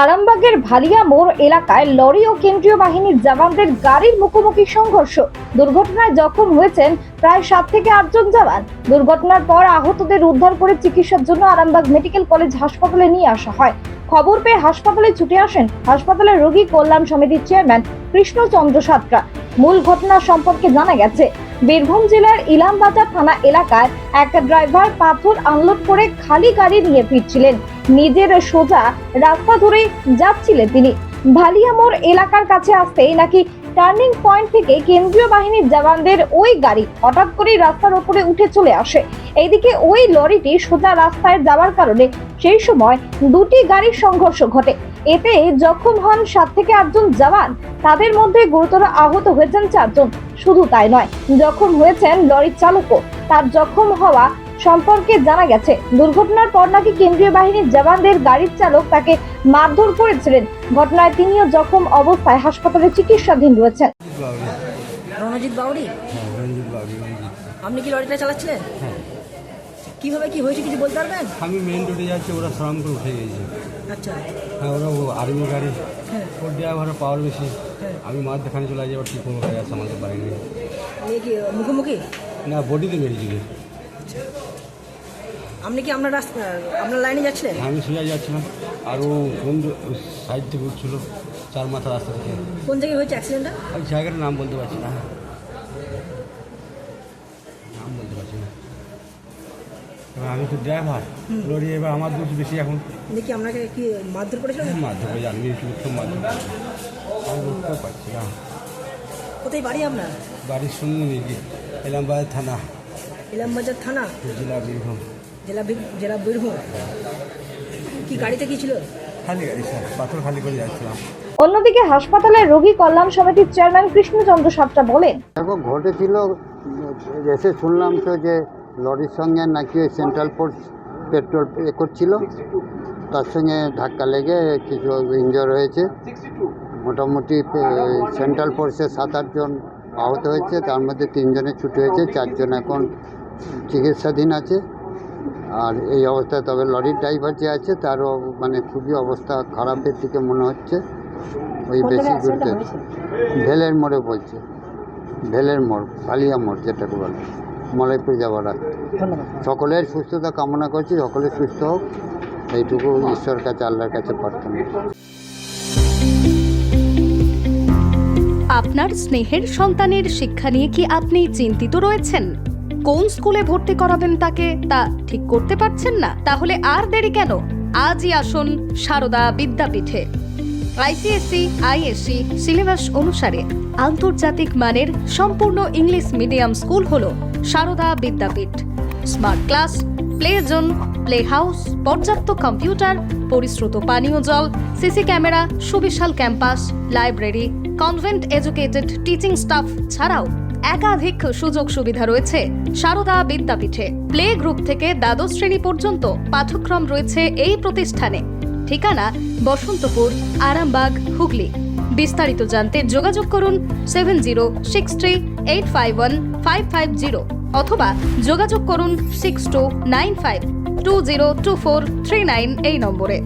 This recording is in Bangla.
আরামবাগের ভালিয়া মোড় এলাকায় লরি ও কেন্দ্রীয় বাহিনীর জওয়ানদের গাড়ির মুখোমুখি সংঘর্ষ। দুর্ঘটনায় জখম হয়েছেন প্রায় 7 থেকে 8 জন জওয়ান। দুর্ঘটনার পর আহতদের উদ্ধার করে চিকিৎসার জন্য আরামবাগ মেডিকেল কলেজ হাসপাতালে নিয়ে আসা হয়। খবর পেয়ে হাসপাতালে ছুটে আসেন হাসপাতালের রোগী কল্যাণ সমিতির চেয়ারম্যান কৃষ্ণচন্দ্র সাতরা। মূল ঘটনা সম্পর্কে জানা গেছে, বীরভূম জেলার ইলামবাজার থানা এলাকায় এক ড্রাইভার পাথর আনলোড করে খালি গাড়ি নিয়ে ফিরছিলেন। নিজের সোজা রাস্তা ধরে যাচ্ছিলেন তিনি। ভালিয়া মোড় এলাকার কাছে আসতেই নাকি টার্নিং পয়েন্ট থেকে কেন্দ্রীয় বাহিনীর জওয়ানদের ওই গাড়ি হঠাৎ করে রাস্তার উপরে উঠে চলে আসে। এইদিকে ওই লরিটি সোজা রাস্তায় যাওয়ার কারণে সেই সময় দুটি গাড়ির সংঘর্ষ ঘটে। এতে জখম হন 7 থেকে 8 জন জওয়ান। তাদের মধ্যে গুরুতর আহত হয়েছেন 4 জন। শুধু তাই নয়, জখম হয়েছেন লরির চালকও। তার জখম হওয়া সম্পর্কে জানা গেছে, দুর্ঘটনার পর নাকি কেন্দ্রীয় বাহিনীর জওয়ানদের গাড়ির চালক তাকে মারধর করেছিলেন। ঘটনায় তিনিও জখম অবস্থায় হাসপাতালে চিকিৎসাধীন রয়েছেন। রণজিৎ বাউরি, আপনি কি লরিটা চালাচ্ছিলেন? হ্যাঁ। কিভাবে কি হয়েছে কিছু বলতে পারবেন? আমি মেন রোডে যাচ্ছি, ওরা সরাম করে উঠে গেছে। আচ্ছা, হ্যাঁ, ওরা আর্মি গাড়ি, হ্যাঁ ওর ড্রাইভারের পাওয়ার বেশি। হ্যাঁ। আমি মাঠ দেখানে চলে যাই, ওর কি কোনো গাড়ি আছে আমাদের বাড়ি নেই। আপনি কি মুখোমুখি? না, বডিতে মেরেছিল। আপনি কি আপনার লাইনে যাচ্ছিলেন? আমি সোজা যাচ্ছিলাম, আর ও বন্ধু সাইড থেকে উঠছিল 4 মাথা রাস্তা থেকে। কোন জায়গায় হয়েছে অ্যাক্সিডেন্টটা? ওই জায়গাটার নাম বলতে পারছি না, এবার আমি তো ড্রাইভার লরি, এবার আমার দোষ বেশি এখন। দেখি আপনাকে কি মারধর করেছিল? মাধ্যমে আমি উঠতে মাধ্যমে আমি উঠতেও পারছি না। কোথায় বাড়ি আপনার? বাড়ির সঙ্গে নিয়ে ইলামবাজার থানা, ইলামবাজার থানা, জেলা বীরভূম। জেলা বীরভূম। কি গাড়িতে কি ছিল? খালি গাড়ি স্যার, পাথর খালি করে যাচ্ছিলাম। অন্যদিকে হাসপাতালের রোগী কল্যাণ সমিতির চেয়ারম্যান কৃষ্ণচন্দ্র সাতরা বলেন, দেখো ঘটেছিল, এসে শুনলাম তো যে লরির সঙ্গে নাকি ওই সেন্ট্রাল ফোর্স পেট্রোল করছিল, তার সঙ্গে ধাক্কা লেগে কিছু ইনজোর হয়েছে। মোটামুটি সেন্ট্রাল ফোর্সের 7-8 জন আহত হয়েছে, তার মধ্যে 3 জনের ছুটি হয়েছে, 4 জন এখন চিকিৎসাধীন আছে। আর এই অবস্থায় তবে লরির ড্রাইভার যে আছে তারও মানে খুবই অবস্থা খারাপের দিকে মনে হচ্ছে। ওই বেশি ঘুরতে ভেলের মোড়ে বলছে, ভেলের মোড়, ভালিয়া মোড় যেটাকে বলে, মলয়পুর যাওয়ার রাস্তা। সকলের সুস্থতা কামনা করছি, সকলে সুস্থ হোক, এইটুকু ঈশ্বর কাছে, আল্লাহর কাছে প্রার্থনা। আপনার স্নেহের সন্তানের শিক্ষা নিয়ে কি আপনি চিন্তিত রয়েছেন? কোন স্কুলে ভর্তি করাবেন তাকে তা ঠিক করতে পারছেন না? তাহলে আর দেরি কেন? আজই আসুন সারদা বিদ্যাপীঠে। আইসিএসসি, আইএসসি সিলেবাস অনুসারে আন্তর্জাতিক মানের সম্পূর্ণ ইংলিশ মিডিয়াম স্কুল হলো Sarada Vidyapith. Smart class, play zone, play house, পর্যাপ্ত কম্পিউটার, পরিশ্রুত পানীয় জল, সিসি ক্যামেরা, সুবিশাল campus, library, convent educated teaching staff ছাড়াও একাধিক সুযোগ সুবিধা রয়েছে সারদা বিদ্যাপীঠে। প্লে গ্রুপ থেকে দ্বাদশ শ্রেণী পর্যন্ত পাঠ্যক্রম রয়েছে এই প্রতিষ্ঠানে। ঠিকানা বসন্তপুর, আরামবাগ, হুগলি। বিস্তারিত জানতে যোগাযোগ করুন 7063851550 অথবা যোগাযোগ করুন 6295202439 এই নম্বরে।